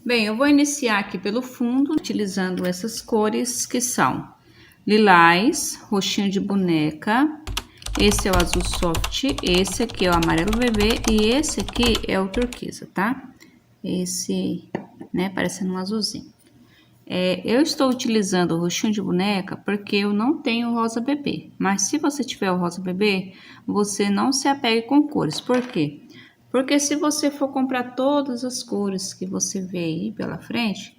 Bem, eu vou iniciar aqui pelo fundo, utilizando essas cores que são lilás, roxinho de boneca, esse é o azul soft, esse aqui é o amarelo bebê e esse aqui é o turquesa, tá? Esse, né, parecendo um azulzinho. Eu estou utilizando o roxinho de boneca porque eu não tenho rosa bebê. Mas se você tiver o rosa bebê, você não se apegue com cores. Por quê? Porque se você for comprar todas as cores que você vê aí pela frente,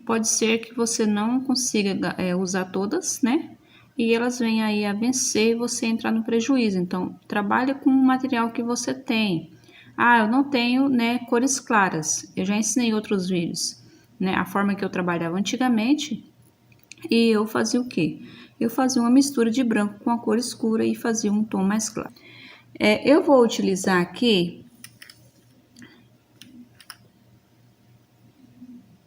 pode ser que você não consiga usar todas, né? E elas venham aí a vencer e você entrar no prejuízo. Então, trabalhe com o material que você tem. Ah, eu não tenho, né, cores claras. Eu já ensinei em outros vídeos, né, a forma que eu trabalhava antigamente. E eu fazia o quê? Eu fazia uma mistura de branco com a cor escura e fazia um tom mais claro. Eu vou utilizar aqui,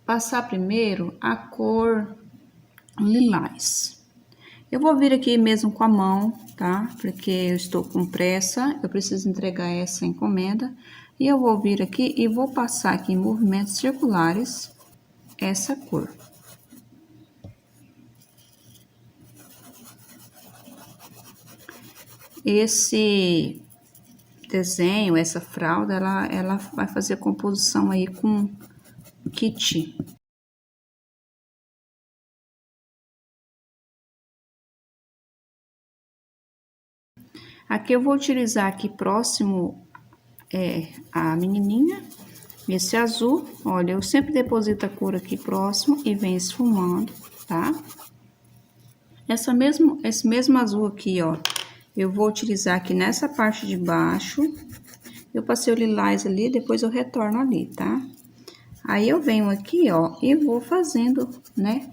passar primeiro a cor lilás. Eu vou vir aqui mesmo com a mão, tá? Porque eu estou com pressa, eu preciso entregar essa encomenda. E eu vou vir aqui e vou passar aqui em movimentos circulares essa cor. Esse desenho, essa fralda, ela vai fazer composição aí com kit. Aqui eu vou utilizar aqui próximo a menininha, esse azul. Olha, eu sempre deposito a cor aqui próximo e venho esfumando, tá? Esse mesmo azul aqui, ó, eu vou utilizar aqui nessa parte de baixo. Eu passei o lilás ali, depois eu retorno ali, tá? Aí eu venho aqui, ó, e vou fazendo, né,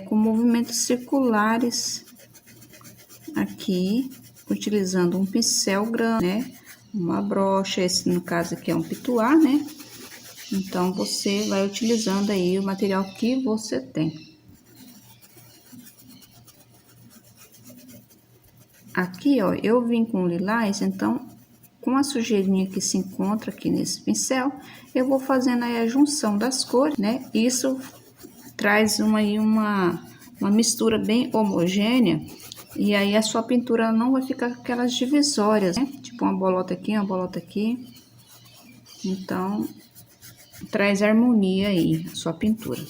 com movimentos circulares aqui, utilizando um pincel grande, né, uma brocha, esse no caso aqui é um pituá, né? Então, você vai utilizando aí o material que você tem. Aqui, ó, eu vim com lilás, então, com a sujeirinha que se encontra aqui nesse pincel, eu vou fazendo aí a junção das cores, né? Isso traz uma mistura bem homogênea, e aí a sua pintura não vai ficar com aquelas divisórias, né? Tipo uma bolota aqui, uma bolota aqui. Então, traz harmonia aí a sua pintura.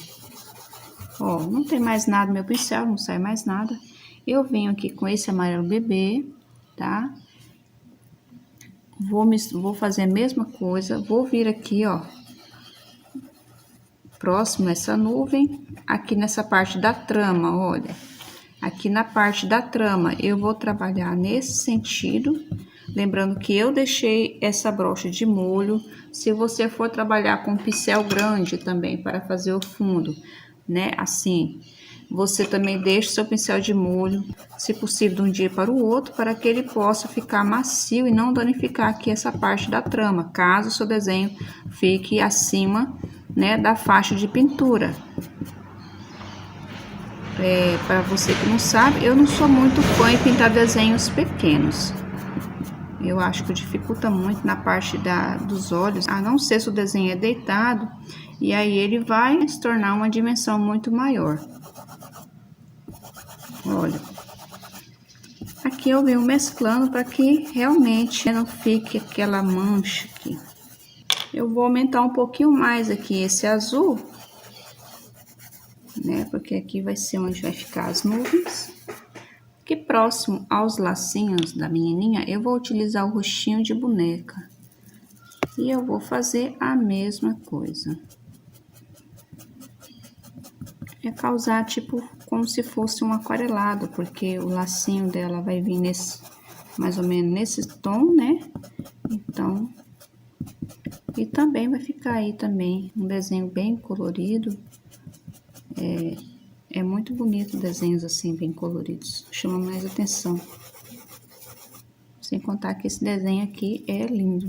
Ó, não tem mais nada no meu pincel, não sai mais nada. Eu venho aqui com esse amarelo bebê, tá? Vou fazer a mesma coisa, vou vir aqui, ó, próximo a essa nuvem, aqui nessa parte da trama, olha. Aqui na parte da trama, eu vou trabalhar nesse sentido, lembrando que eu deixei essa brocha de molho. Se você for trabalhar com pincel grande também para fazer o fundo, né, assim, você também deixa o seu pincel de molho, se possível, de um dia para o outro, para que ele possa ficar macio e não danificar aqui essa parte da trama, caso o seu desenho fique acima, né, da faixa de pintura. Para você que não sabe, eu não sou muito fã em pintar desenhos pequenos. Eu acho que dificulta muito na parte dos olhos, a não ser se o desenho é deitado, e aí ele vai se tornar uma dimensão muito maior. Olha, aqui eu venho mesclando para que realmente não fique aquela mancha aqui. Eu vou aumentar um pouquinho mais aqui esse azul, né? Porque aqui vai ser onde vai ficar as nuvens. Aqui próximo aos lacinhos da menininha, eu vou utilizar o roxinho de boneca. E eu vou fazer a mesma coisa. Causar tipo como se fosse um aquarelado, porque o lacinho dela vai vir nesse, mais ou menos nesse tom, né? Então, e também vai ficar aí também um desenho bem colorido. É muito bonito desenhos assim, bem coloridos. Chama mais atenção. Sem contar que esse desenho aqui é lindo.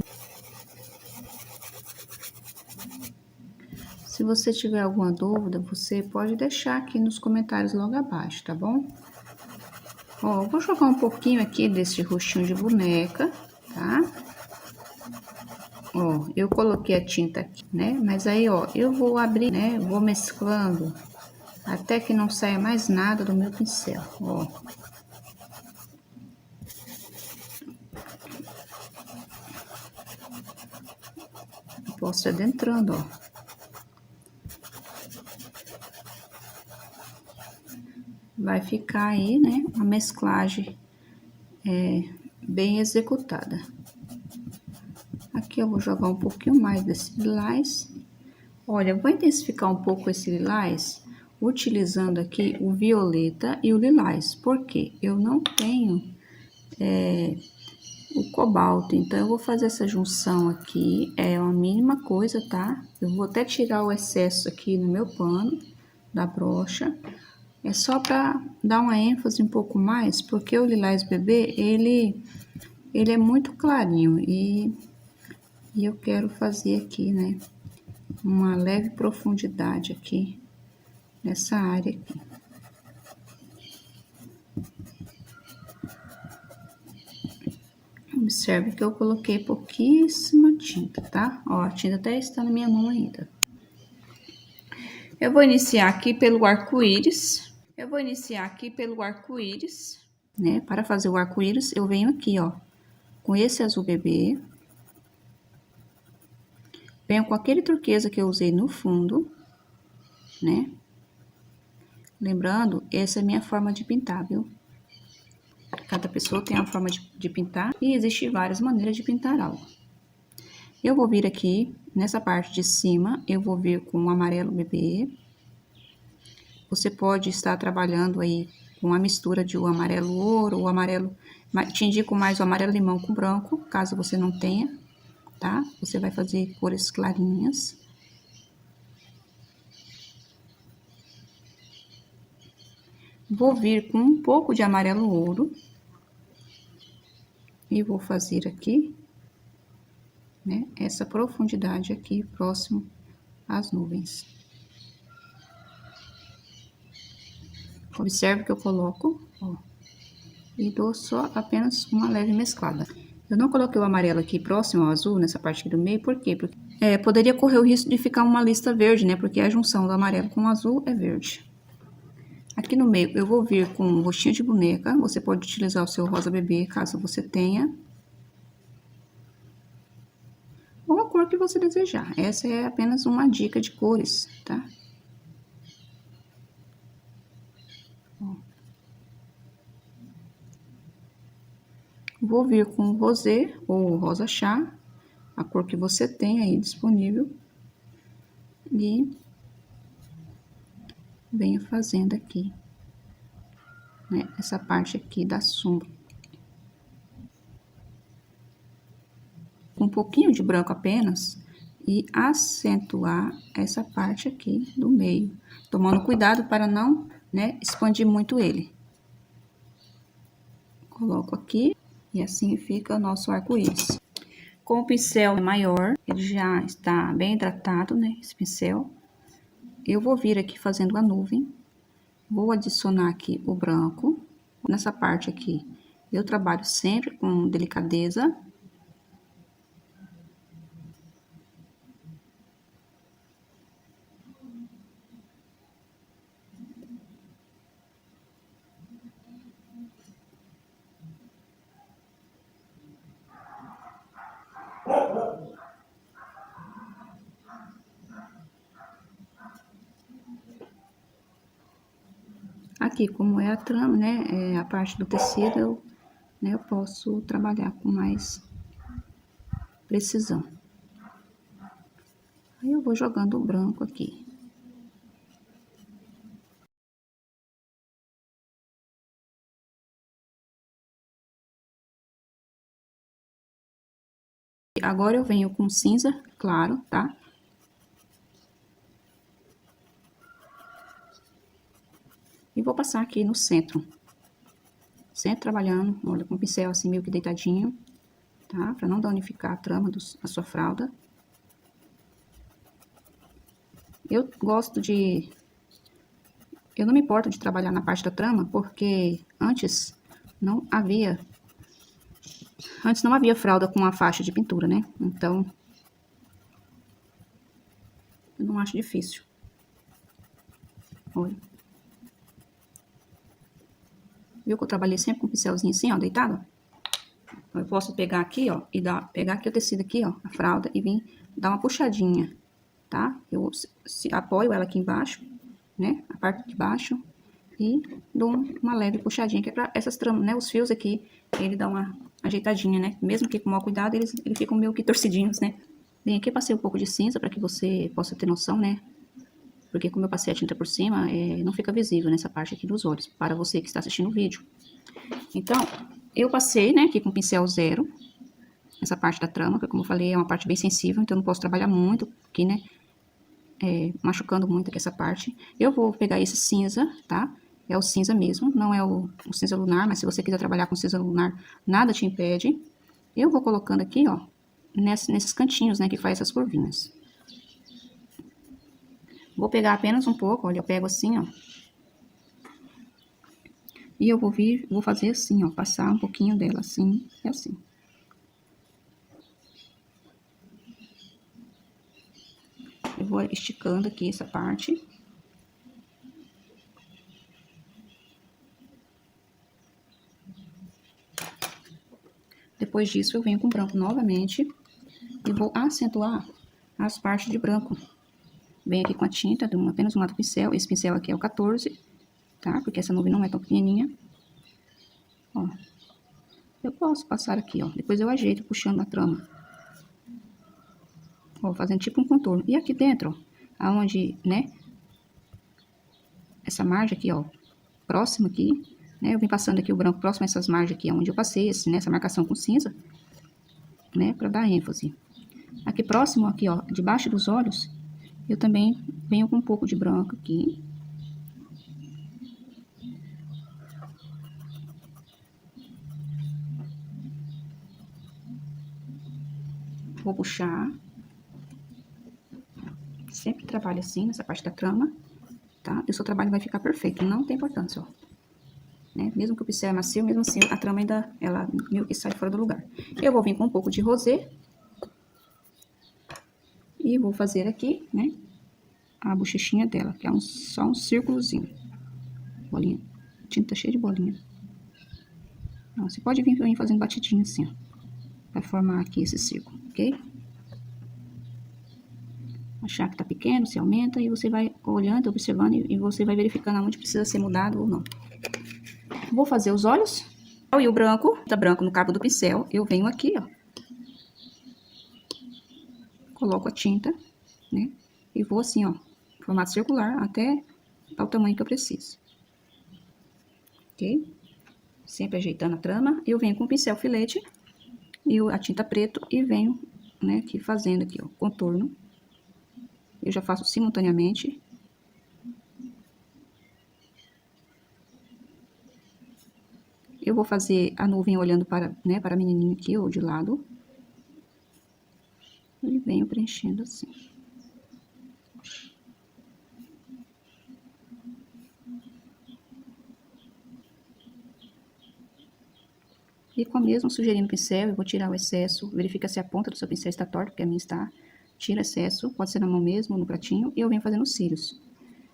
Se você tiver alguma dúvida, você pode deixar aqui nos comentários logo abaixo, tá bom? Ó, eu vou jogar um pouquinho aqui desse roxinho de boneca, tá? Ó, eu coloquei a tinta aqui, né? Mas aí, ó, eu vou abrir, né? Vou mesclando até que não saia mais nada do meu pincel, ó. Posso ir adentrando, ó. Vai ficar aí, né? Uma mesclagem bem executada. Aqui eu vou jogar um pouquinho mais desse lilás. Olha, eu vou intensificar um pouco esse lilás, utilizando aqui o violeta e o lilás. Porque eu não tenho o cobalto, então eu vou fazer essa junção aqui, é uma mínima coisa, tá? Eu vou até tirar o excesso aqui no meu pano da brocha, é só para dar uma ênfase um pouco mais, porque o lilás bebê, ele é muito clarinho e eu quero fazer aqui, né, uma leve profundidade aqui nessa área aqui. Observe que eu coloquei pouquíssima tinta, tá? Ó, a tinta até está na minha mão ainda. Eu vou iniciar aqui pelo arco-íris. Né? Para fazer o arco-íris, eu venho aqui, ó, com esse azul bebê. Venho com aquele turquesa que eu usei no fundo, né? Lembrando, essa é a minha forma de pintar, viu? Cada pessoa tem uma forma de pintar e existem várias maneiras de pintar algo. Eu vou vir aqui, nessa parte de cima, eu vou vir com o amarelo bebê. Você pode estar trabalhando aí com a mistura de o amarelo ouro, o amarelo... Te indico mais o amarelo limão com branco, caso você não tenha, tá? Você vai fazer cores clarinhas. Vou vir com um pouco de amarelo ouro. E vou fazer aqui, né, essa profundidade aqui, próximo às nuvens. Observe que eu coloco, ó, e dou só apenas uma leve mesclada. Eu não coloquei o amarelo aqui próximo ao azul, nessa parte aqui do meio, por quê? Porque poderia correr o risco de ficar uma lista verde, né, porque a junção do amarelo com o azul é verde. Aqui no meio, eu vou vir com um rostinho de boneca, você pode utilizar o seu rosa bebê, caso você tenha. Ou a cor que você desejar. Essa é apenas uma dica de cores, tá? Ó. Vou vir com o rosé ou rosa chá, a cor que você tem aí disponível. E venho fazendo aqui, né, essa parte aqui da sombra. Com um pouquinho de branco apenas e acentuar essa parte aqui do meio, tomando cuidado para não, né, expandir muito ele. Coloco aqui e assim fica o nosso arco-íris. Com o pincel maior, ele já está bem hidratado, né, esse pincel. Eu vou vir aqui fazendo a nuvem, vou adicionar aqui o branco. Nessa parte aqui, eu trabalho sempre com delicadeza. Aqui, como é a trama, né, a parte do tecido, eu posso trabalhar com mais precisão. Aí eu vou jogando o branco aqui. Agora eu venho com cinza claro, tá? E vou passar aqui no centro. Sempre trabalhando, olha, com o pincel assim meio que deitadinho, tá? Pra não danificar a trama da sua fralda. Eu gosto de... Eu não me importo de trabalhar na parte da trama, porque antes não havia fralda com a faixa de pintura, né? Então, não acho difícil. Olha. Viu que eu trabalhei sempre com um pincelzinho assim, ó, deitado? Eu posso pegar aqui, ó, e pegar aqui o tecido aqui, ó, a fralda, e vir dar uma puxadinha, tá? Eu apoio ela aqui embaixo, né, a parte de baixo, e dou uma leve puxadinha, que é pra essas tramas, né, os fios aqui, ele dá uma ajeitadinha, né? Mesmo que com mau cuidado, eles ficam meio que torcidinhos, né? Bem, aqui eu passei um pouco de cinza para que você possa ter noção, né? Porque como eu passei a tinta por cima, não fica visível nessa parte aqui dos olhos, para você que está assistindo o vídeo. Então, eu passei, né, aqui com pincel zero, essa parte da trama, que como eu falei, é uma parte bem sensível, então eu não posso trabalhar muito aqui, né, machucando muito aqui essa parte. Eu vou pegar esse cinza, tá? É o cinza mesmo, não é o cinza lunar, mas se você quiser trabalhar com cinza lunar, nada te impede. Eu vou colocando aqui, ó, nesses cantinhos, né, que faz essas curvinhas. Vou pegar apenas um pouco, olha, eu pego assim, ó. E eu vou fazer assim, ó, passar um pouquinho dela, assim e assim. Eu vou esticando aqui essa parte. Depois disso, eu venho com branco novamente e vou acentuar as partes de branco. Venho aqui com a tinta, apenas um lado do pincel. Esse pincel aqui é o 14, tá? Porque essa nuvem não é tão pequenininha. Ó. Eu posso passar aqui, ó. Depois eu ajeito puxando a trama. Ó, fazendo tipo um contorno. E aqui dentro, ó, aonde, né? Essa margem aqui, ó, próxima aqui, né? Eu vim passando aqui o branco próximo a essas margens aqui, onde eu passei nessa marcação com cinza, né? Pra dar ênfase. Aqui próximo, aqui, ó, debaixo dos olhos, eu também venho com um pouco de branco aqui. Vou puxar. Sempre trabalho assim, nessa parte da trama, tá? E o seu trabalho vai ficar perfeito, não tem importância, ó. Né? Mesmo que o pincel é macio, mesmo assim, a trama ainda, ela meio que sai fora do lugar. Eu vou vir com um pouco de rosé. E vou fazer aqui, né, a bochechinha dela, que é só um círculozinho. Bolinha. A tinta tá cheia de bolinha. Então, você pode vir fazendo batidinho assim, ó. Pra formar aqui esse círculo, ok? Achar que tá pequeno, se aumenta e você vai olhando, observando e você vai verificando aonde precisa ser mudado ou não. Vou fazer os olhos. E o branco, tá branco no cabo do pincel, eu venho aqui, ó. Coloco a tinta, né? E vou assim, ó, formato circular até o tamanho que eu preciso. Ok? Sempre ajeitando a trama. Eu venho com o pincel filete e a tinta preto e venho, né, aqui fazendo aqui, ó, contorno. Eu já faço simultaneamente. Eu vou fazer a nuvem olhando para, né, para a menininha aqui, ou de lado. E venho preenchendo assim. E com a mesma sujeirinha no pincel, eu vou tirar o excesso. Verifica se a ponta do seu pincel está torta, porque a minha está. Tira excesso, pode ser na mão mesmo, ou no pratinho. E eu venho fazendo os cílios.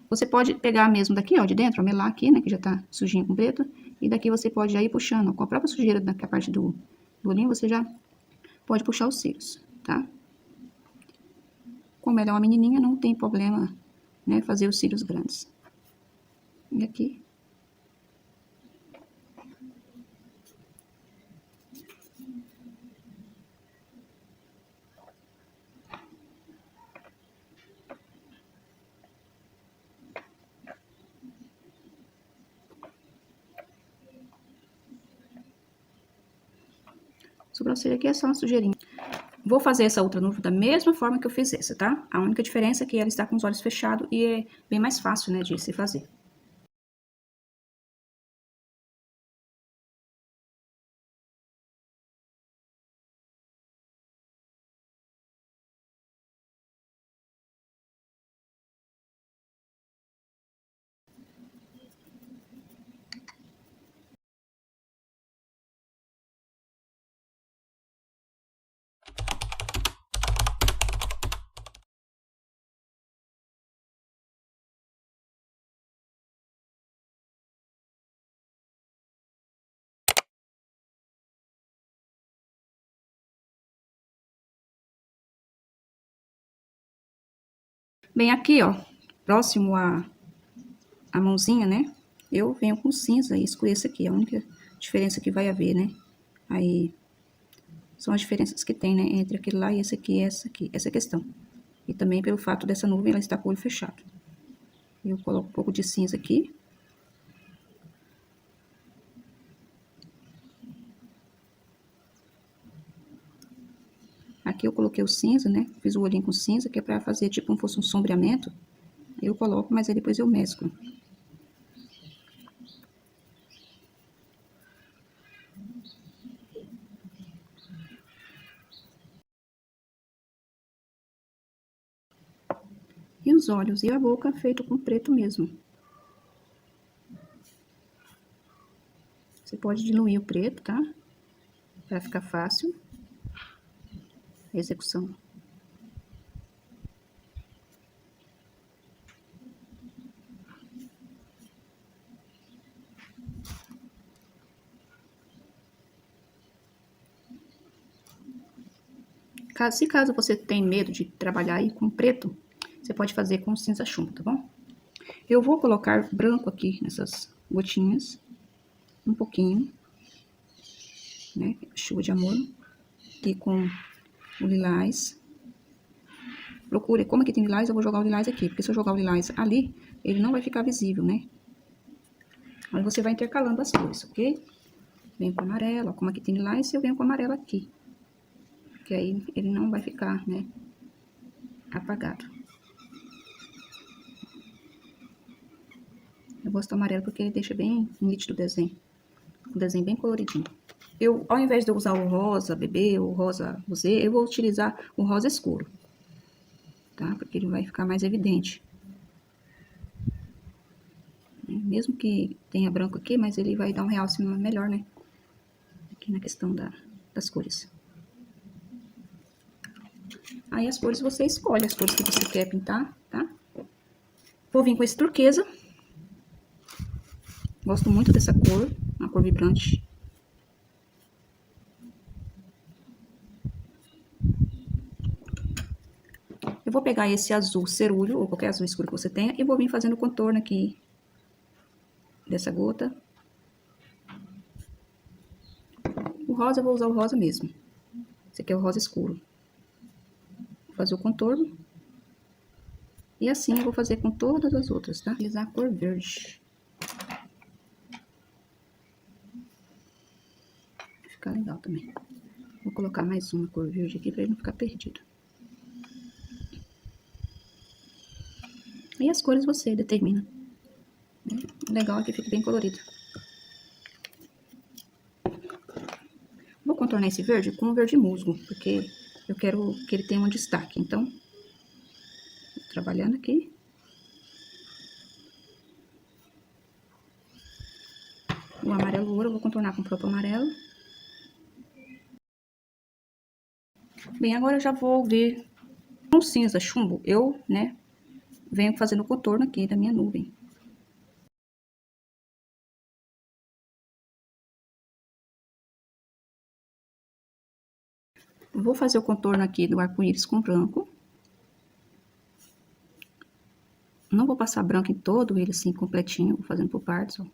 Você pode pegar mesmo daqui, ó, de dentro, ó, melar aqui, né, que já tá sujinho com preto. E daqui você pode já ir puxando, ó, com a própria sujeira da parte do olhinho, você já pode puxar os cílios, tá? Como ela é uma menininha, não tem problema, né, fazer os cílios grandes. E aqui. Sobrancelha aqui é só uma sujeirinha. Vou fazer essa outra nuvem da mesma forma que eu fiz essa, tá? A única diferença é que ela está com os olhos fechados e é bem mais fácil, né, de se fazer. Bem, aqui, ó, próximo a mãozinha, né? Eu venho com cinza e escureço aqui. A única diferença que vai haver, né? Aí, são as diferenças que tem, né? Entre aquele lá e esse aqui, essa questão. E também pelo fato dessa nuvem, ela estar com o olho fechado. Eu coloco um pouco de cinza aqui. Aqui eu coloquei o cinza, né? Fiz o olhinho com cinza, que é pra fazer tipo como fosse um sombreamento. Eu coloco, mas aí depois eu mesclo. E os olhos e a boca feito com preto mesmo. Você pode diluir o preto, tá? Pra ficar fácil a execução. Se caso você tem medo de trabalhar aí com preto, você pode fazer com cinza chumbo, tá bom? Eu vou colocar branco aqui nessas gotinhas, um pouquinho, né? Chuva de amor. Aqui com o lilás. Procure, como aqui tem lilás, eu vou jogar o lilás aqui, porque se eu jogar o lilás ali, ele não vai ficar visível, né? Aí você vai intercalando as cores, ok? Venho com amarelo, ó, como aqui tem lilás, eu venho com amarelo aqui. Que aí ele não vai ficar, né, apagado. Eu gosto do amarelo porque ele deixa bem nítido o desenho. Um desenho bem coloridinho. Eu, ao invés de eu usar o rosa bebê ou rosa rosé, eu vou utilizar o rosa escuro. Tá? Porque ele vai ficar mais evidente. Mesmo que tenha branco aqui, mas ele vai dar um realce melhor, né? Aqui na questão das cores. Aí as cores você escolhe, as cores que você quer pintar, tá? Vou vir com esse turquesa. Gosto muito dessa cor, uma cor vibrante. Eu vou pegar esse azul cerúleo, ou qualquer azul escuro que você tenha, e vou vir fazendo o contorno aqui dessa gota. O rosa eu vou usar o rosa mesmo. Esse aqui é o rosa escuro. Vou fazer o contorno. E assim eu vou fazer com todas as outras, tá? Vou utilizar a cor verde. Vai ficar legal também. Vou colocar mais uma cor verde aqui pra ele não ficar perdido. E as cores você determina. O legal é que fique bem colorido. Vou contornar esse verde com o verde musgo, porque eu quero que ele tenha um destaque. Então, trabalhando aqui. O amarelo ouro eu vou contornar com o próprio amarelo. Bem, agora eu já vou vir com cinza chumbo. Eu, né, venho fazendo o contorno aqui da minha nuvem. Vou fazer o contorno aqui do arco-íris com branco. Não vou passar branco em todo ele assim, completinho. Vou fazendo por partes, ó.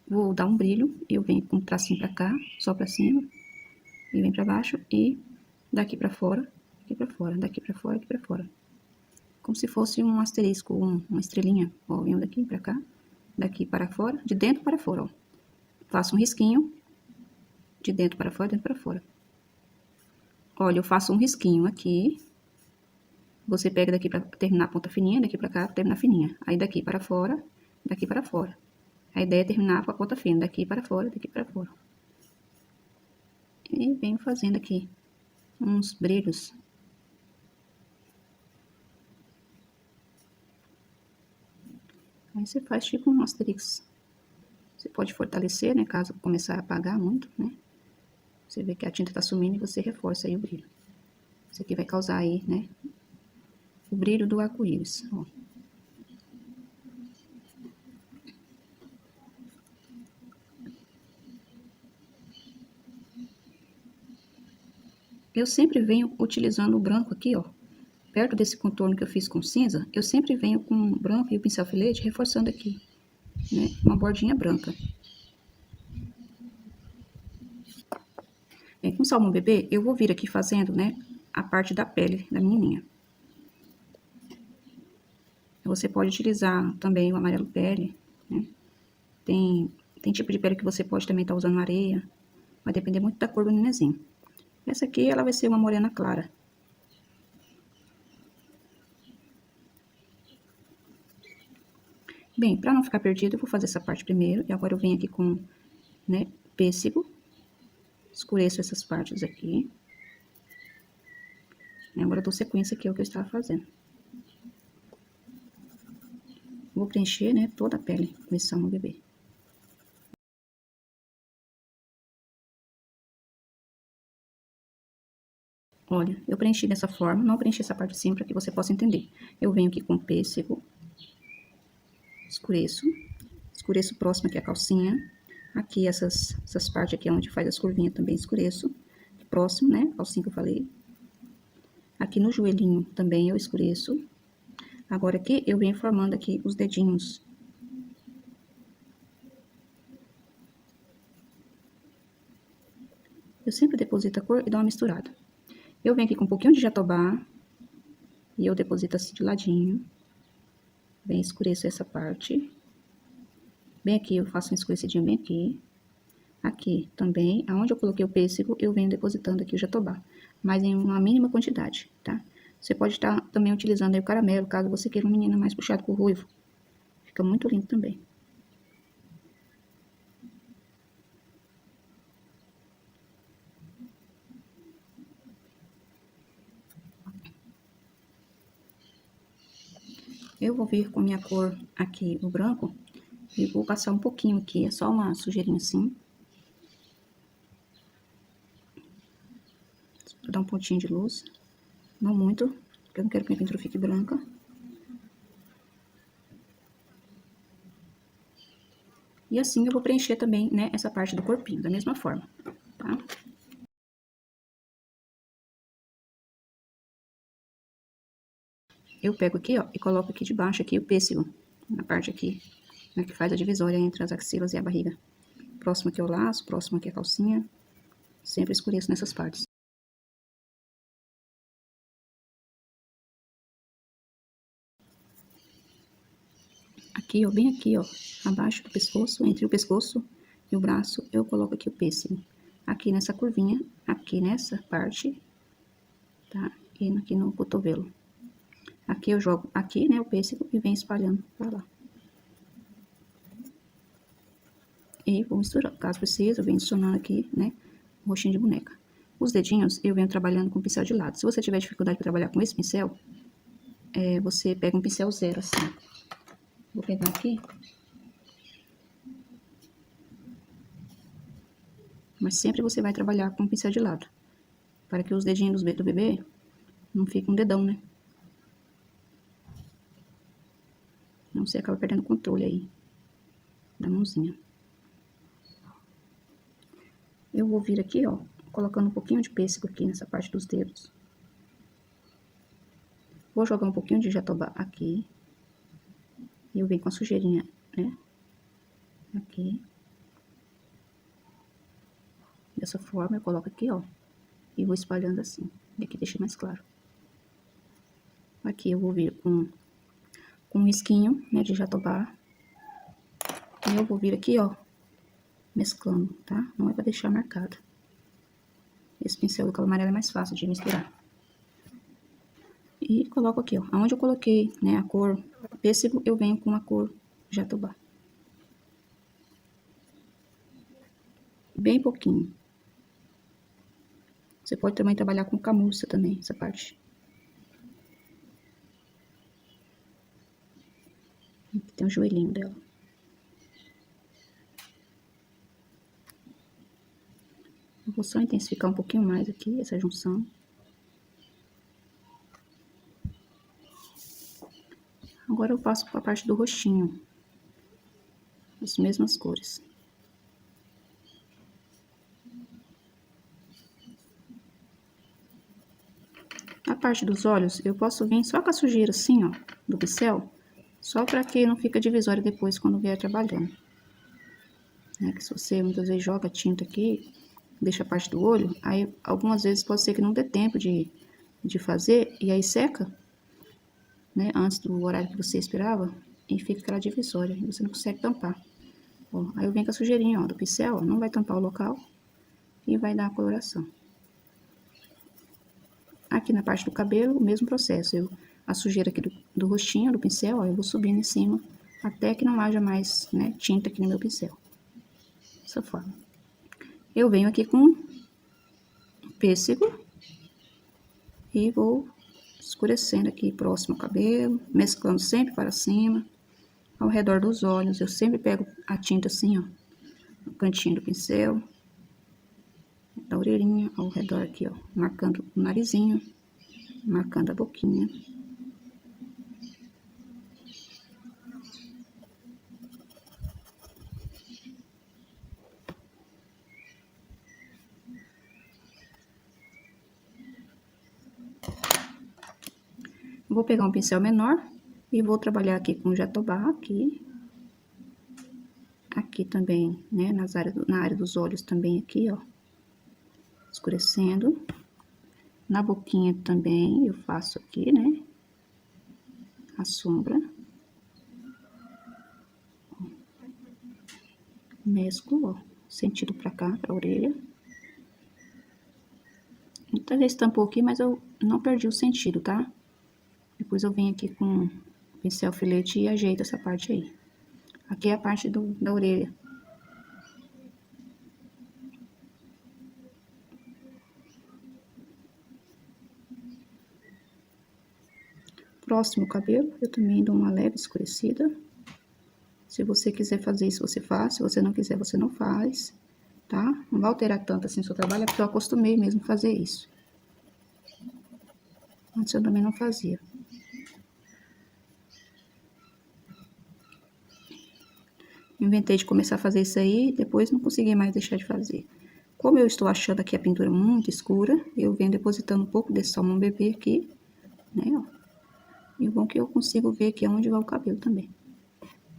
Vou dar um brilho. Eu venho com um tracinho pra cá, só pra cima. E vem pra baixo e daqui pra fora, aqui pra fora, daqui pra fora, aqui pra fora. Como se fosse um asterisco, uma estrelinha. Ó, venho daqui pra cá, daqui para fora, de dentro para fora, ó. Faço um risquinho, de dentro para fora, dentro para fora. Olha, eu faço um risquinho aqui. Você pega daqui para terminar a ponta fininha, daqui para cá para terminar fininha. Aí daqui para fora, daqui para fora. A ideia é terminar com a ponta fina, daqui para fora, daqui para fora. E venho fazendo aqui uns brilhos. Aí você faz tipo um asterix. Você pode fortalecer, né, caso começar a apagar muito, né? Você vê que a tinta tá sumindo e você reforça aí o brilho. Isso aqui vai causar aí, né, o brilho do arco-íris, ó. eu sempre venho utilizando o branco aqui, ó. Perto desse contorno que eu fiz com cinza, eu sempre venho com o branco e o pincel filete reforçando aqui, né? Uma bordinha branca. Bem, com salmão bebê, eu vou vir aqui fazendo, né, a parte da pele da menininha. Você pode utilizar também o amarelo pele, né? Tem tipo de pele que você pode também estar usando areia. Vai depender muito da cor do nenenzinho. Essa aqui, ela vai ser uma morena clara. Bem, para não ficar perdido, eu vou fazer essa parte primeiro. E agora eu venho aqui com, né, pêssego. Escureço essas partes aqui. E agora eu dou sequência aqui ao que eu estava fazendo. Vou preencher, né, toda a pele com esse salmão bebê. Olha, eu preenchi dessa forma, não preenchi essa parte de cima para que você possa entender. Eu venho aqui com pêssego, escureço próximo aqui a calcinha, aqui essas partes aqui onde faz as curvinhas também escureço, próximo, né, calcinha que eu falei. Aqui no joelhinho também eu escureço. Agora aqui eu venho formando aqui os dedinhos. Eu sempre deposito a cor e dou uma misturada. Eu venho aqui com um pouquinho de jatobá. E eu deposito assim de ladinho. Bem escureço essa parte. Bem aqui eu faço um escurecidinho bem aqui. Aqui também, aonde eu coloquei o pêssego, eu venho depositando aqui o jatobá. Mas em uma mínima quantidade, tá? Você pode estar também utilizando aí o caramelo, caso você queira um menino mais puxado pro ruivo. Fica muito lindo também. Eu vou vir com a minha cor aqui, o branco, e vou passar um pouquinho aqui, é só uma sujeirinha assim. Vou dar um pontinho de luz, não muito, porque eu não quero que minha pintura fique branca. E assim eu vou preencher também, né, essa parte do corpinho, da mesma forma, tá? Eu pego aqui, ó, e coloco aqui debaixo aqui o pêssego, na parte aqui, né, que faz a divisória entre as axilas e a barriga. Próximo aqui é o laço, próximo aqui é a calcinha. Sempre escureço nessas partes. Aqui, ó, bem aqui, ó, abaixo do pescoço, entre o pescoço e o braço, eu coloco aqui o pêssego. Aqui nessa curvinha, aqui nessa parte, tá? E aqui no cotovelo. Aqui eu jogo aqui, né, o pêssego e venho espalhando pra lá. E vou misturando. Caso precise, eu venho adicionando aqui, né, o rostinho de boneca. Os dedinhos, eu venho trabalhando com pincel de lado. Se você tiver dificuldade para trabalhar com esse pincel, você pega um pincel zero, assim. Vou pegar aqui. Mas sempre você vai trabalhar com pincel de lado. Para que os dedinhos do bebê não fiquem um dedão, né? Não você acaba perdendo o controle aí da mãozinha. Eu vou vir aqui, ó, colocando um pouquinho de pêssego aqui nessa parte dos dedos. Vou jogar um pouquinho de jatobá aqui. E eu venho com a sujeirinha, né? Aqui. Dessa forma, eu coloco aqui, ó. E vou espalhando assim. E aqui deixa mais claro. Aqui eu vou vir com um risquinho, né, de jatobá. E eu vou vir aqui, ó, mesclando, tá? Não é pra deixar marcado. Esse pincel do calo amarelo é mais fácil de misturar. E coloco aqui, ó. Aonde eu coloquei, né, a cor pêssego, eu venho com a cor jatobá. Bem pouquinho. Você pode também trabalhar com camurça também, essa parte. Aqui tem o joelhinho dela. Eu vou só intensificar um pouquinho mais aqui, essa junção. Agora eu passo para a parte do rostinho. As mesmas cores. parte dos olhos, eu posso vir só com a sujeira assim, ó, do pincel, só para que não fica divisória depois quando vier trabalhando. Né? Que se você muitas vezes joga tinta aqui, deixa a parte do olho, aí algumas vezes pode ser que não dê tempo de fazer, e aí seca, né, antes do horário que você esperava, e fica aquela divisória, e você não consegue tampar. Ó, aí eu venho com a sujeirinha, ó, do pincel, ó, não vai tampar o local, e vai dar a coloração. Aqui na parte do cabelo, o mesmo processo, a sujeira aqui do rostinho, do pincel, ó, eu vou subindo em cima, até que não haja mais, né, tinta aqui no meu pincel. Dessa forma. Eu venho aqui com pêssego, e vou escurecendo aqui próximo ao cabelo, mesclando sempre para cima, ao redor dos olhos. Eu sempre pego a tinta assim, ó, no cantinho do pincel, da orelhinha, ao redor aqui, ó, marcando o narizinho, marcando a boquinha. Vou pegar um pincel menor e vou trabalhar aqui com jatobá, aqui também, né, na área dos olhos também aqui, ó, escurecendo. Na boquinha também eu faço aqui, né, a sombra. Mesclo, ó, sentido pra cá, pra orelha. Muitas vezes tampou aqui, mas eu não perdi o sentido, tá? Depois eu venho aqui com o pincel filete e ajeito essa parte aí. Aqui é a parte da orelha. Próximo cabelo, eu também dou uma leve escurecida. Se você quiser fazer isso, você faz. Se você não quiser, você não faz, tá? Não vai alterar tanto assim o seu trabalho, é porque eu acostumei mesmo a fazer isso. Antes eu também não fazia. Inventei de começar a fazer isso aí, depois não consegui mais deixar de fazer. Como eu estou achando aqui a pintura muito escura, eu venho depositando um pouco desse salmão bebê aqui, né, ó. E o bom é que eu consigo ver aqui onde vai o cabelo também.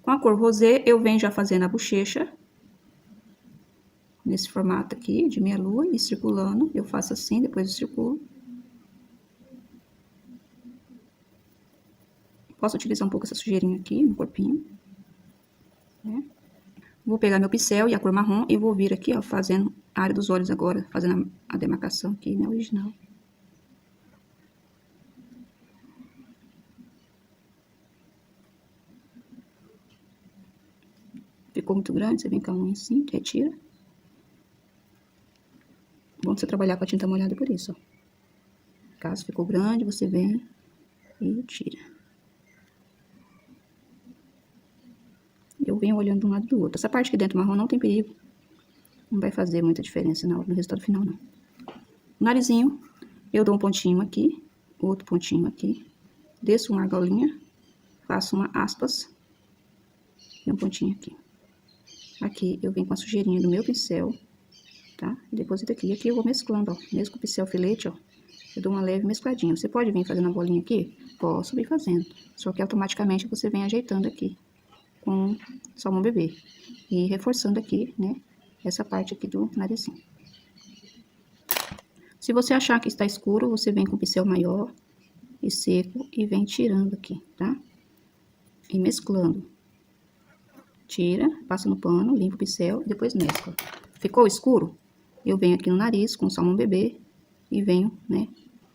Com a cor rosé, eu venho já fazendo a bochecha, nesse formato aqui, de meia lua, e circulando. Eu faço assim, depois eu circulo. Posso utilizar um pouco essa sujeirinha aqui no corpinho, né? Vou pegar meu pincel e a cor marrom e vou vir aqui, ó, fazendo a área dos olhos agora, fazendo a demarcação aqui, né, original. Ficou muito grande, você vem com a unha assim, retira. Bom você trabalhar com a tinta molhada por isso, ó. Caso ficou grande, você vem e tira. Eu venho olhando de um lado e do outro. Essa parte aqui dentro marrom não tem perigo. Não vai fazer muita diferença no resultado final, não. O narizinho, eu dou um pontinho aqui, outro pontinho aqui. Desço uma argolinha, faço uma aspas e um pontinho aqui. Aqui eu venho com a sujeirinha do meu pincel, tá? E deposito aqui. E aqui eu vou mesclando, ó. Mesmo com o pincel filete, ó. Eu dou uma leve mescladinha. Você pode vir fazendo a bolinha aqui? Posso vir fazendo. Só que automaticamente você vem ajeitando aqui com salmão bebê. E reforçando aqui, né? Essa parte aqui do narizinho. Se você achar que está escuro, você vem com o pincel maior e seco e vem tirando aqui, tá? E mesclando. Tira, passa no pano, limpa o pincel e depois mescla. Ficou escuro? Eu venho aqui no nariz com o salmão bebê e venho, né,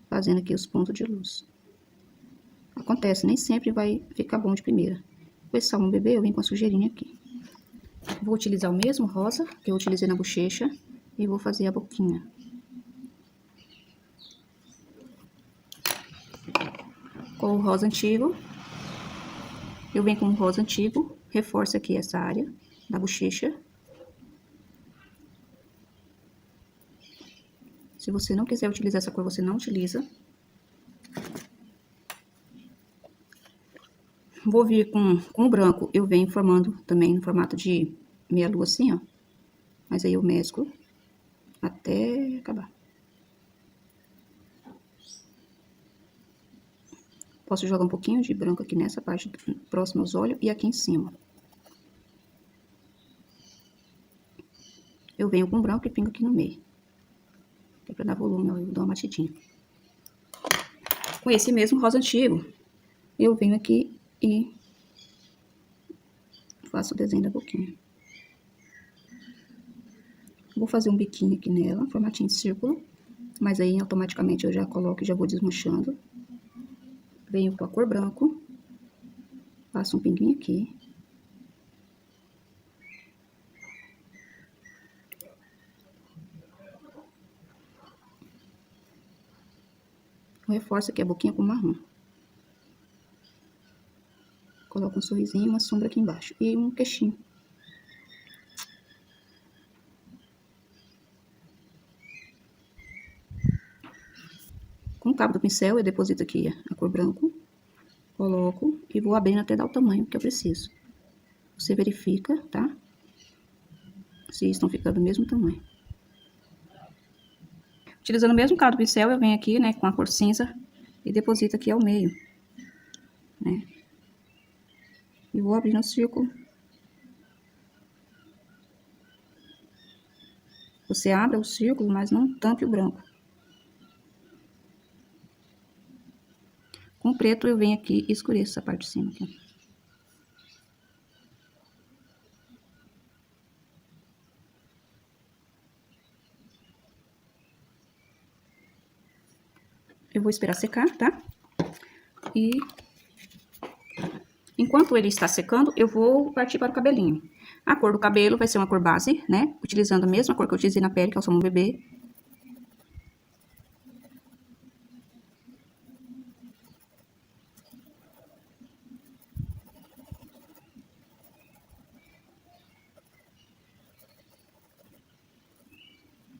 fazendo aqui os pontos de luz. Acontece, nem sempre vai ficar bom de primeira. Com esse salmão bebê, eu venho com a sujeirinha aqui. Vou utilizar o mesmo rosa que eu utilizei na bochecha e vou fazer a boquinha. Com o rosa antigo, eu venho com o rosa antigo, reforço aqui essa área da bochecha. Se você não quiser utilizar essa cor, você não utiliza. Vou vir com o branco, eu venho formando também no formato de meia lua assim, ó. Mas aí eu mesclo até acabar. Posso jogar um pouquinho de branco aqui nessa parte próxima aos olhos e aqui em cima. Eu venho com branco e pingo aqui no meio. Que é pra dar volume, ó, eu dou uma matidinha. Com esse mesmo rosa antigo, eu venho aqui e faço o desenho da boquinha. Vou fazer um biquinho aqui nela, formatinho de círculo. Mas aí, automaticamente, eu já coloco e já vou desmanchando. Venho com a cor branco. Passo um pinguinho aqui. Reforço aqui a boquinha com marrom. Coloco um sorrisinho, uma sombra aqui embaixo. E um queixinho. Com o cabo do pincel, eu deposito aqui a cor branco. Coloco e vou abrindo até dar o tamanho que eu preciso. Você verifica, tá? Se estão ficando do mesmo tamanho. Utilizando o mesmo cabo do pincel, eu venho aqui, né, com a cor cinza e deposito aqui ao meio, né? E vou abrindo o círculo. Você abre o círculo, mas não tampe o branco. Com o preto, eu venho aqui e escureço essa parte de cima aqui. Eu vou esperar secar, tá? E enquanto ele está secando, eu vou partir para o cabelinho. A cor do cabelo vai ser uma cor base, né? Utilizando a mesma cor que eu utilizei na pele, que é o salmão bebê.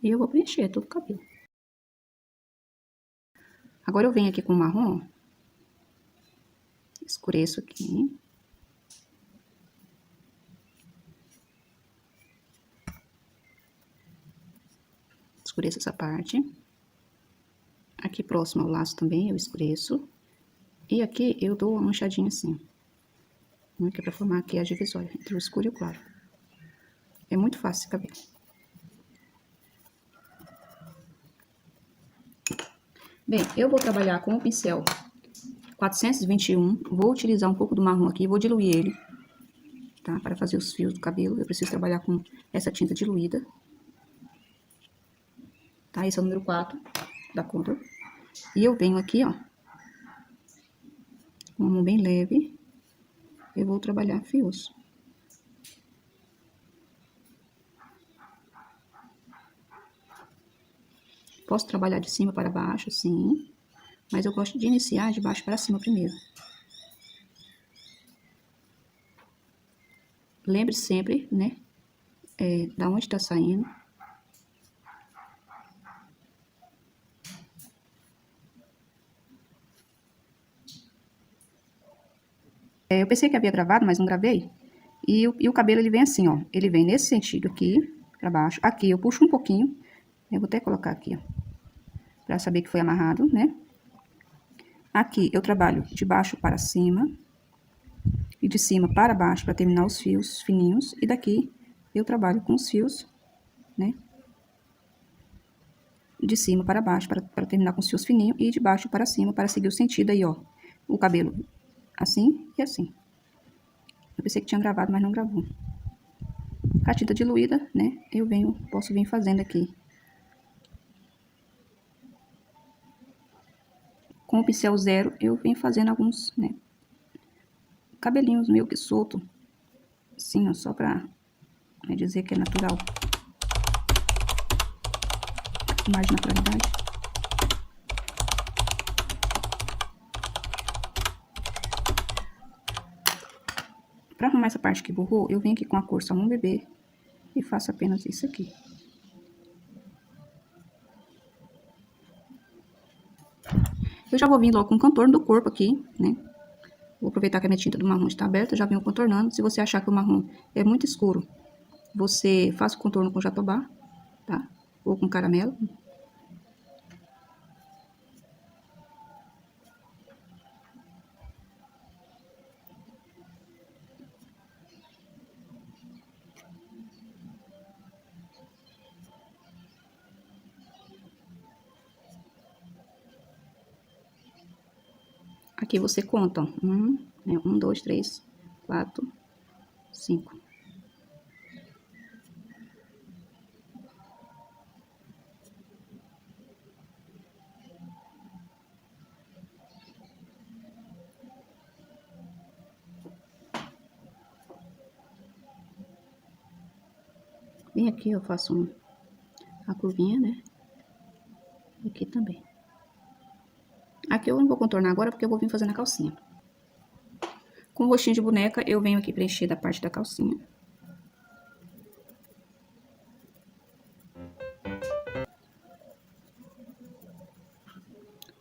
E eu vou preencher todo o cabelo. Agora eu venho aqui com o marrom. Escureço aqui. Escureço essa parte. Aqui próximo ao laço também eu escureço. E aqui eu dou uma manchadinha assim. Que é pra formar aqui a divisória entre o escuro e o claro. É muito fácil esse cabelo. Bem, eu vou trabalhar com o pincel 421. Vou utilizar um pouco do marrom aqui, vou diluir ele, tá? Para fazer os fios do cabelo, eu preciso trabalhar com essa tinta diluída. Tá? Esse é o número 4 da conta. E eu venho aqui, ó, com uma mão bem leve, eu vou trabalhar fios. Posso trabalhar de cima para baixo, sim, mas eu gosto de iniciar de baixo para cima primeiro. Lembre sempre, né, da onde tá saindo. Eu pensei que havia gravado, mas não gravei. E o cabelo, ele vem assim, ó. Ele vem nesse sentido aqui, pra baixo. Aqui eu puxo um pouquinho. Eu vou até colocar aqui, ó. Pra saber que foi amarrado, né? Aqui eu trabalho de baixo para cima. E de cima para baixo, pra terminar os fios fininhos. E daqui eu trabalho com os fios, né? De cima para baixo, para terminar com os fios fininhos. E de baixo para cima, para seguir o sentido aí, ó. O cabelo assim e assim. Eu pensei que tinha gravado, mas não gravou. Com a tinta diluída, né? Eu posso vir fazendo aqui. Com o pincel 0, eu venho fazendo alguns, né? Cabelinhos meio que solto. Assim, ó, só pra dizer que é natural. Mais naturalidade. Pra arrumar essa parte que borrou, eu venho aqui com a cor salmão bebê e faço apenas isso aqui. Eu já vou vir logo com o contorno do corpo aqui, né? Vou aproveitar que a minha tinta do marrom está aberta, já venho contornando. Se você achar que o marrom é muito escuro, você faz o contorno com jatobá, tá? Ou com caramelo. Aqui você conta, ó. Um, 2, 3, 4, 5. Bem aqui eu faço a curvinha, né? E aqui também. Aqui eu não vou contornar agora porque eu vou vir fazendo a calcinha. Com o rostinho de boneca, eu venho aqui preencher da parte da calcinha.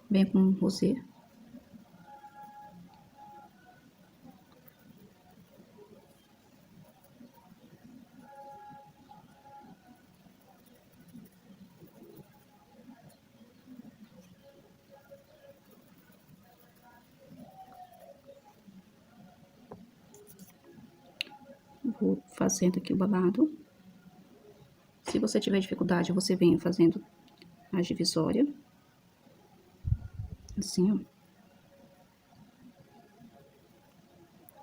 Venho com o rosé. Vou fazendo aqui o babado. Se você tiver dificuldade, você vem fazendo a divisória. Assim, ó.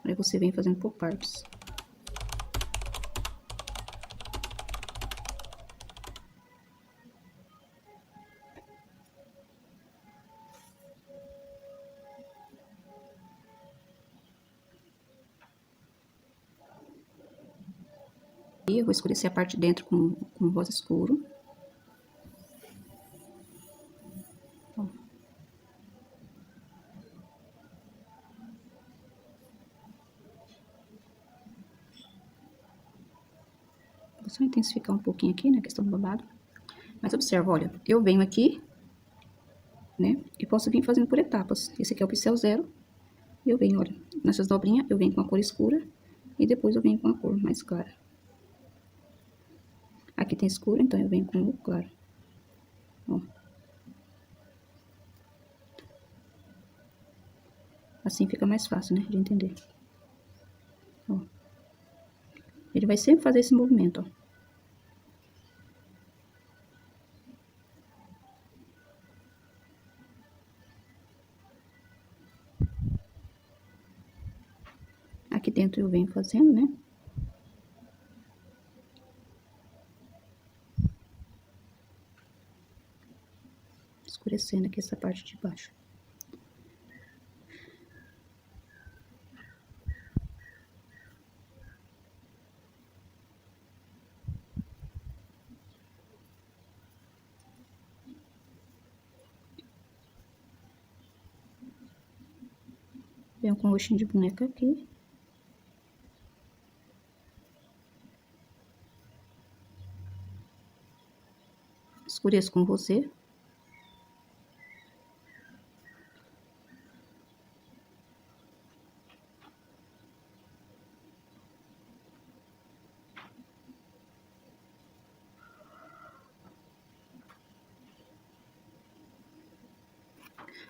Aí você vem fazendo por partes. E eu vou escurecer a parte de dentro com rosa escuro. Ó. Vou só intensificar um pouquinho aqui, né, a questão do babado. Mas observa, olha, eu venho aqui, né, e posso vir fazendo por etapas. Esse aqui é o pincel 0. E eu venho, olha, nessas dobrinhas, eu venho com a cor escura e depois eu venho com a cor mais clara. Aqui tem escuro, então eu venho com o claro. Ó. Assim fica mais fácil, né, de entender. Ó. Ele vai sempre fazer esse movimento, ó. Aqui dentro eu venho fazendo, né? Escurecendo aqui essa parte de baixo. Venho com o rostinho de boneca aqui. Escureço com você.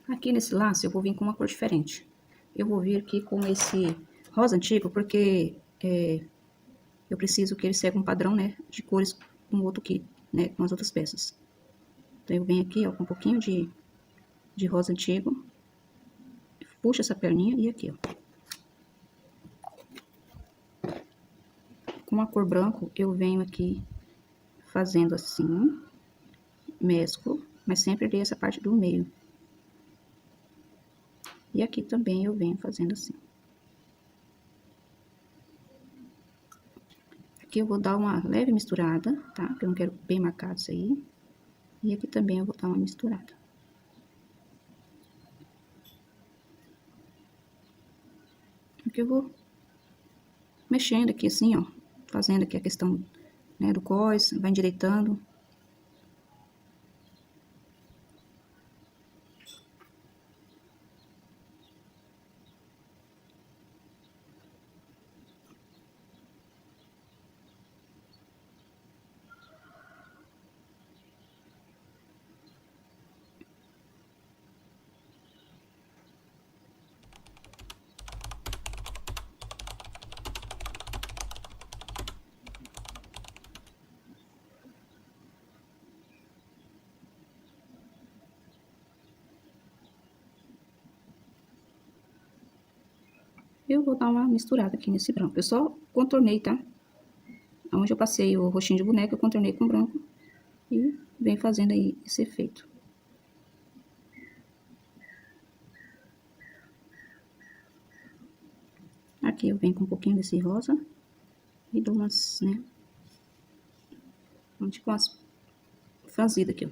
Aqui nesse laço eu vou vir com uma cor diferente. Eu vou vir aqui com esse rosa antigo, porque eu preciso que ele seja um padrão, né, de cores com o outro kit, né, com as outras peças. Então, eu venho aqui, ó, com um pouquinho de rosa antigo. Puxo essa perninha e aqui, ó. Com a cor branco, eu venho aqui fazendo assim, mesclo, mas sempre ali essa parte do meio. E aqui também eu venho fazendo assim. Aqui eu vou dar uma leve misturada, tá? Porque eu não quero bem marcado isso aí. E aqui também eu vou dar uma misturada. Aqui eu vou mexendo aqui assim, ó. Fazendo aqui a questão, né, do cós, vai endireitando. Eu vou dar uma misturada aqui nesse branco. Eu só contornei, tá? Onde eu passei o rostinho de boneca, eu contornei com branco. E vem fazendo aí esse efeito. Aqui eu venho com um pouquinho desse rosa. E dou umas, né? Tipo umas franzidas aqui, ó.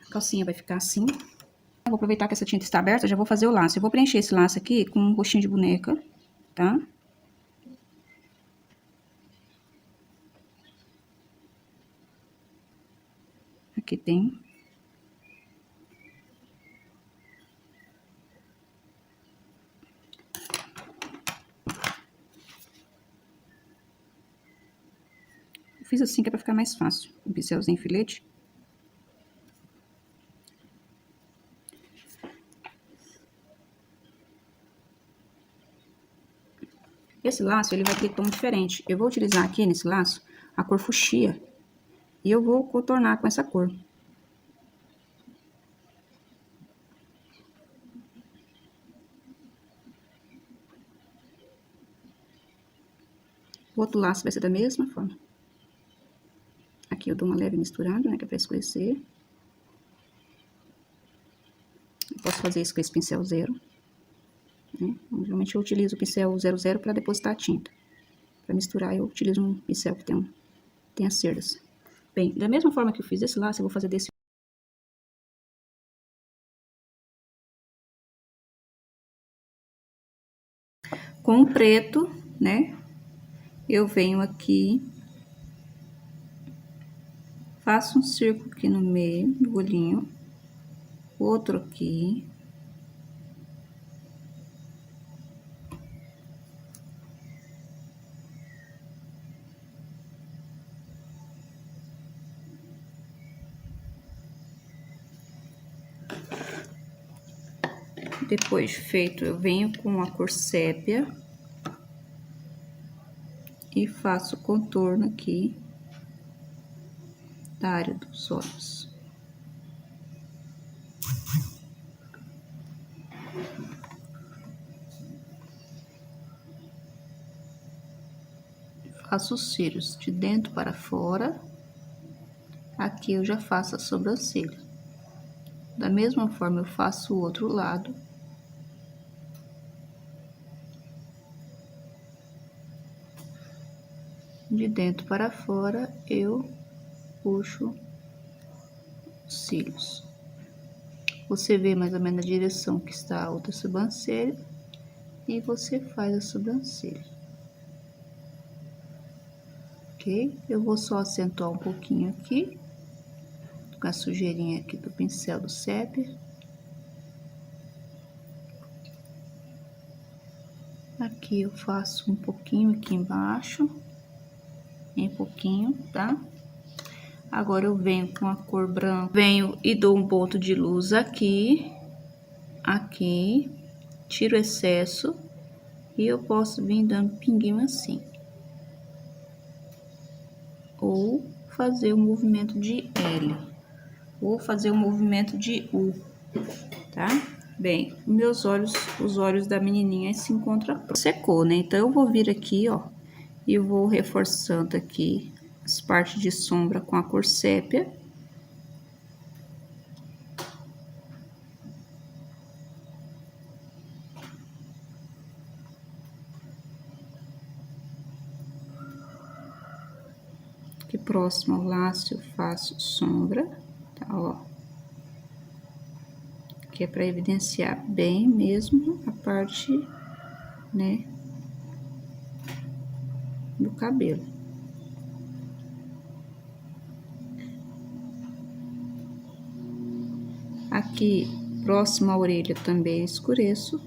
A calcinha vai ficar assim. Eu vou aproveitar que essa tinta está aberta, já vou fazer o laço. Eu vou preencher esse laço aqui com um rostinho de boneca, tá? Aqui tem. Eu fiz assim que é pra ficar mais fácil. Um pincelzinho filete. Esse laço, ele vai ter tom diferente. Eu vou utilizar aqui nesse laço a cor fucsia. E eu vou contornar com essa cor. O outro laço vai ser da mesma forma. Aqui eu dou uma leve misturada, né, que é pra escurecer. Eu posso fazer isso com esse pincel zero. Né? Geralmente eu utilizo o pincel 00 para depositar a tinta. Para misturar, eu utilizo um pincel que tem as cerdas. Bem, da mesma forma que eu fiz esse laço, eu vou fazer desse. Com o preto, né? Eu venho aqui, faço um círculo aqui no meio do olhinho, outro aqui. Depois de feito, eu venho com a cor sépia e faço o contorno aqui da área dos olhos. Faço os cílios de dentro para fora. Aqui eu já faço a sobrancelha. Da mesma forma, eu faço o outro lado. De dentro para fora, eu puxo os cílios. Você vê mais ou menos a direção que está a outra sobrancelha e você faz a sobrancelha. Ok? Eu vou só acentuar um pouquinho aqui, com a sujeirinha aqui do pincel do sépia. Aqui eu faço um pouquinho aqui embaixo, bem pouquinho, tá? Agora eu venho com a cor branca, venho e dou um ponto de luz aqui, aqui, tiro o excesso e eu posso vir dando pinguinho assim. Ou fazer o movimento de L, ou fazer o movimento de U, tá? Bem, meus olhos, os olhos da menininha se encontram, secou, né? Então eu vou vir aqui, ó, e vou reforçando aqui as partes de sombra com a cor sépia. Aqui próximo ao laço eu faço sombra, tá, ó. Que é para evidenciar bem mesmo a parte, né, do cabelo. Aqui, próximo à orelha, também escureço.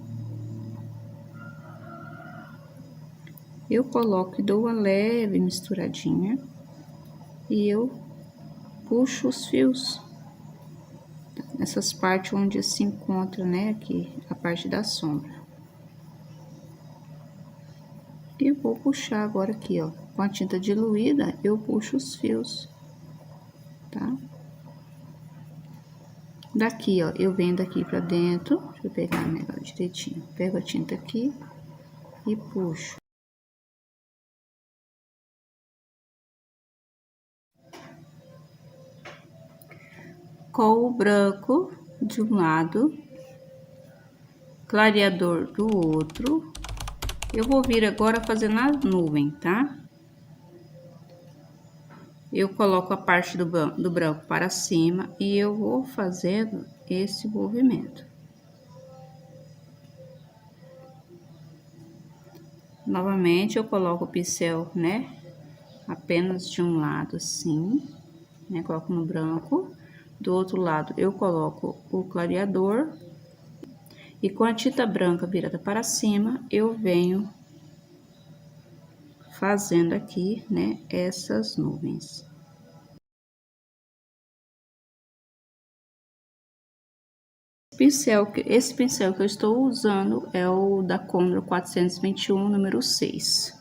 Eu coloco e dou uma leve misturadinha. E eu puxo os fios nessas partes onde se encontra, né, aqui, a parte da sombra. E vou puxar agora aqui, ó, com a tinta diluída, eu puxo os fios, tá? Daqui, ó, eu venho daqui pra dentro, deixa eu pegar melhor direitinho. Pego a tinta aqui e puxo. Com o branco de um lado, clareador do outro. Eu vou vir agora fazendo a nuvem, tá? Eu coloco a parte do branco para cima e eu vou fazendo esse movimento. Novamente, eu coloco o pincel, né? Apenas de um lado, assim, né? Coloco no branco. Do outro lado, eu coloco o clareador. E com a tinta branca virada para cima, eu venho fazendo aqui, né? Essas nuvens. Esse pincel que eu estou usando é o da Combro 421, número 6.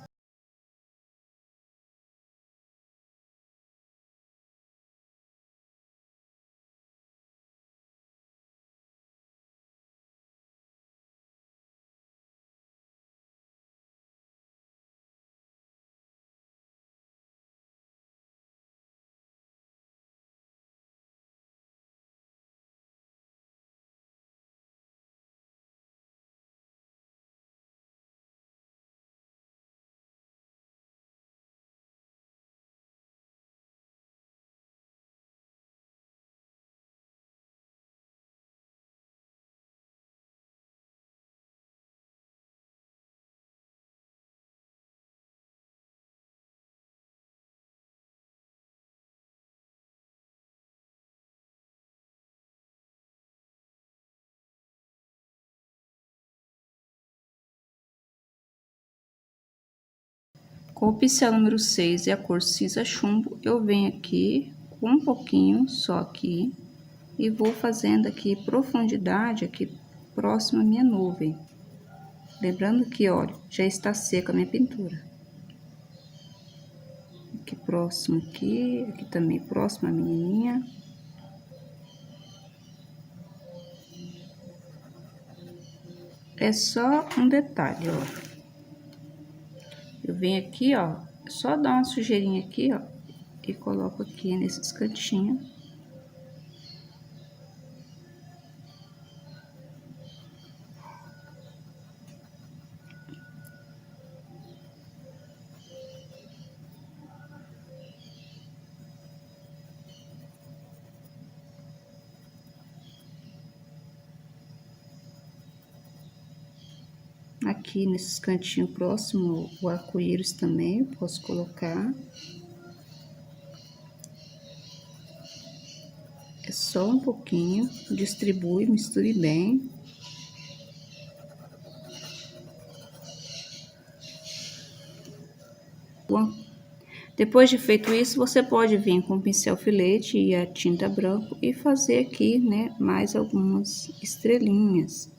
Com o pincel número 6 e a cor cinza chumbo, eu venho aqui com um pouquinho só aqui e vou fazendo aqui profundidade aqui próximo à minha nuvem. Lembrando que, olha, já está seca a minha pintura. Aqui próximo aqui também próximo à minha linha. É só um detalhe, ó. Eu venho aqui, ó, só dar uma sujeirinha aqui, ó, e coloco aqui nesses cantinhos. Aqui nesses cantinhos próximos, o arco-íris também eu posso colocar. É só um pouquinho, distribui, misture bem. Depois de feito isso, você pode vir com o pincel filete e a tinta branca e fazer aqui, né, mais algumas estrelinhas.